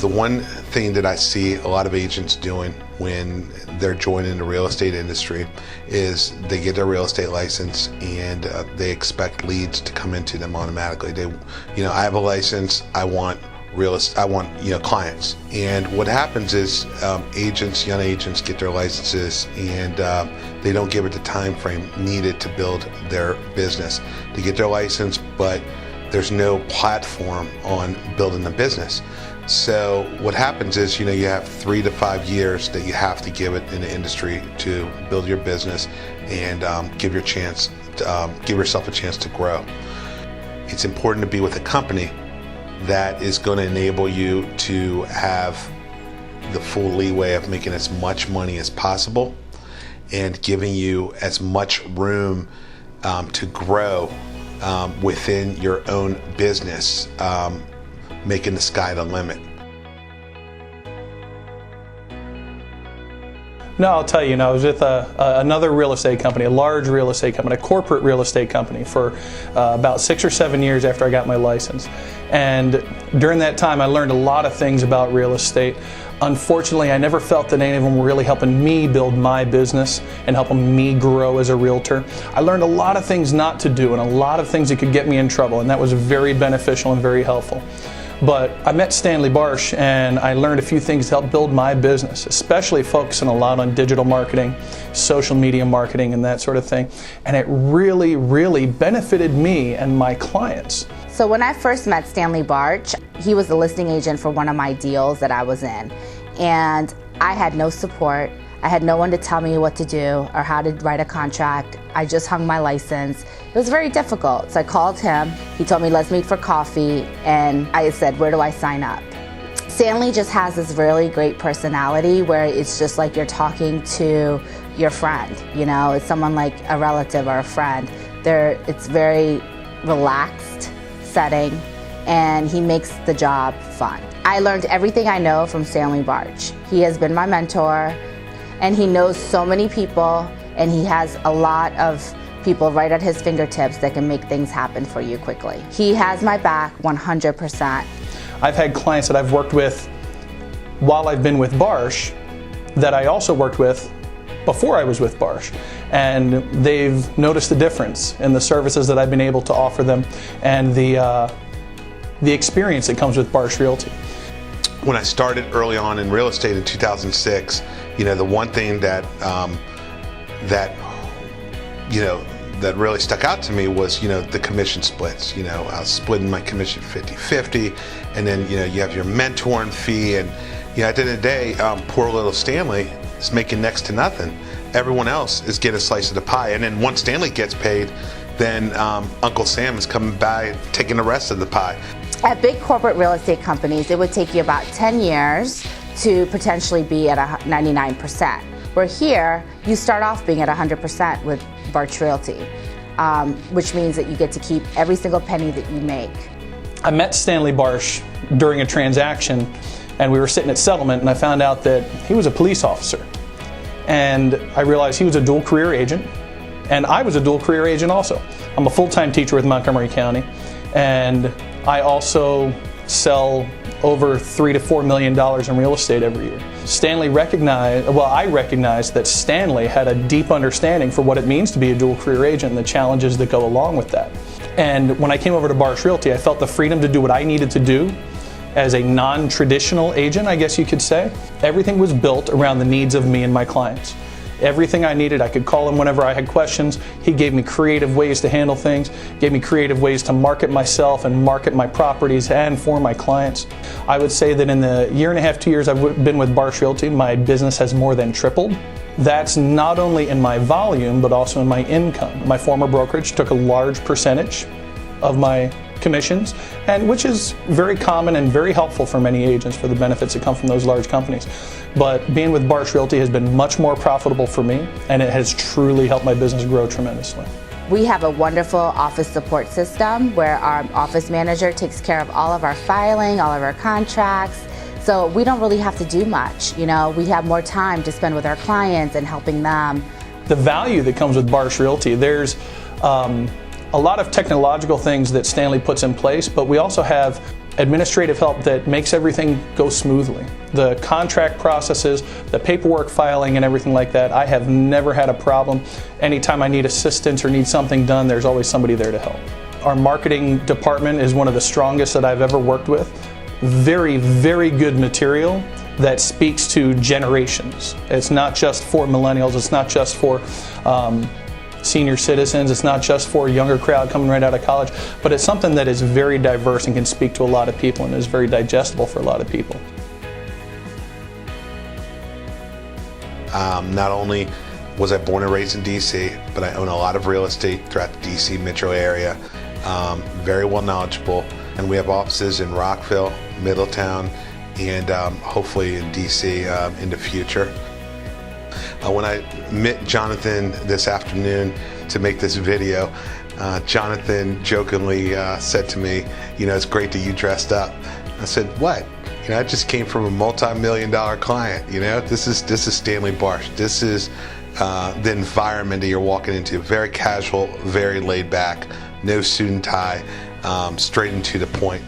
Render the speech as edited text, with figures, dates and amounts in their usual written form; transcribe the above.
The one thing that I see a lot of agents doing when they're joining the real estate industry is they get their real estate license and they expect leads to come into them automatically. I have a license, I want clients. And what happens is young agents get their licenses and they don't give it the time frame needed to build their business. They get their license, but there's no platform on building a business. So what happens is, you have 3 to 5 years that you have to give it in the industry to build your business and give yourself a chance to grow. It's important to be with a company that is going to enable you to have the full leeway of making as much money as possible and giving you as much room to grow within your own business, making the sky the limit. No, I'll tell you, I was with another real estate company, a large real estate company, a corporate real estate company for about 6 or 7 years after I got my license. And during that time, I learned a lot of things about real estate. Unfortunately, I never felt that any of them were really helping me build my business and helping me grow as a realtor. I learned a lot of things not to do and a lot of things that could get me in trouble, and that was very beneficial and very helpful. But I met Stanley Barsch and I learned a few things to help build my business, especially focusing a lot on digital marketing, social media marketing, and that sort of thing. And it really, really benefited me and my clients. So when I first met Stanley Barsch, he was the listing agent for one of my deals that I was in. And I had no support. I had no one to tell me what to do or how to write a contract. I just hung my license. It was very difficult. So I called him. He told me, let's meet for coffee. And I said, where do I sign up? Stanley just has this really great personality where it's just like you're talking to your friend. It's someone like a relative or a friend. It's very relaxed setting, and he makes the job fun. I learned everything I know from Stanley Barsch. He has been my mentor, and he knows so many people, and he has a lot of people right at his fingertips that can make things happen for you quickly. He has my back 100%. I've had clients that I've worked with while I've been with Barsch that I also worked with before I was with Barsch, and they've noticed the difference in the services that I've been able to offer them and the experience that comes with Barsch Realty. When I started early on in real estate in 2006, the one thing that really stuck out to me was, the commission splits. I was splitting my commission 50-50, and then, you have your mentoring fee, and, at the end of the day, poor little Stanley is making next to nothing. Everyone else is getting a slice of the pie, and then once Stanley gets paid, then Uncle Sam is coming by taking the rest of the pie. At big corporate real estate companies, it would take you about 10 years to potentially be at 99%. Where here, you start off being at 100% with Barsch Realty, which means that you get to keep every single penny that you make. I met Stanley Barsch during a transaction, and we were sitting at settlement, and I found out that he was a police officer. And I realized he was a dual career agent, and I was a dual career agent also. I'm a full-time teacher with Montgomery County, and I also sell over $3 to $4 million in real estate every year. I recognized that Stanley had a deep understanding for what it means to be a dual career agent and the challenges that go along with that. And when I came over to Barsch Realty, I felt the freedom to do what I needed to do as a non-traditional agent, I guess you could say. Everything was built around the needs of me and my clients. Everything I needed, I could call him whenever I had questions. He gave me creative ways to handle things, gave me creative ways to market myself and market my properties and for my clients. I would say that in the 1.5 to 2 years I've been with Barsch Realty, my business has more than tripled. That's not only in my volume, but also in my income. My former brokerage took a large percentage of my commissions, and which is very common and very helpful for many agents for the benefits that come from those large companies. But being with Barsch Realty has been much more profitable for me, and it has truly helped my business grow tremendously. We have a wonderful office support system where our office manager takes care of all of our filing, all of our contracts. So we don't really have to do much. We have more time to spend with our clients and helping them. The value that comes with Barsch Realty, there's a lot of technological things that Stanley puts in place, but we also have administrative help that makes everything go smoothly. The contract processes, the paperwork filing and everything like that, I have never had a problem. Anytime I need assistance or need something done, there's always somebody there to help. Our marketing department is one of the strongest that I've ever worked with. Very, very good material that speaks to generations. It's not just for millennials, it's not just for senior citizens, it's not just for a younger crowd coming right out of college, but it's something that is very diverse and can speak to a lot of people and is very digestible for a lot of people. Not only was I born and raised in DC, but I own a lot of real estate throughout the DC metro area. Very well knowledgeable, and we have offices in Rockville, Middletown, and hopefully in DC in the future. When I met Jonathan this afternoon to make this video, Jonathan jokingly said to me, you know, it's great that you dressed up. I said, what? You know, I just came from a multi-million-dollar client. You know, this is Stanley Barsch. This is the environment that you're walking into. Very casual, very laid back, no suit and tie, straight and to the point.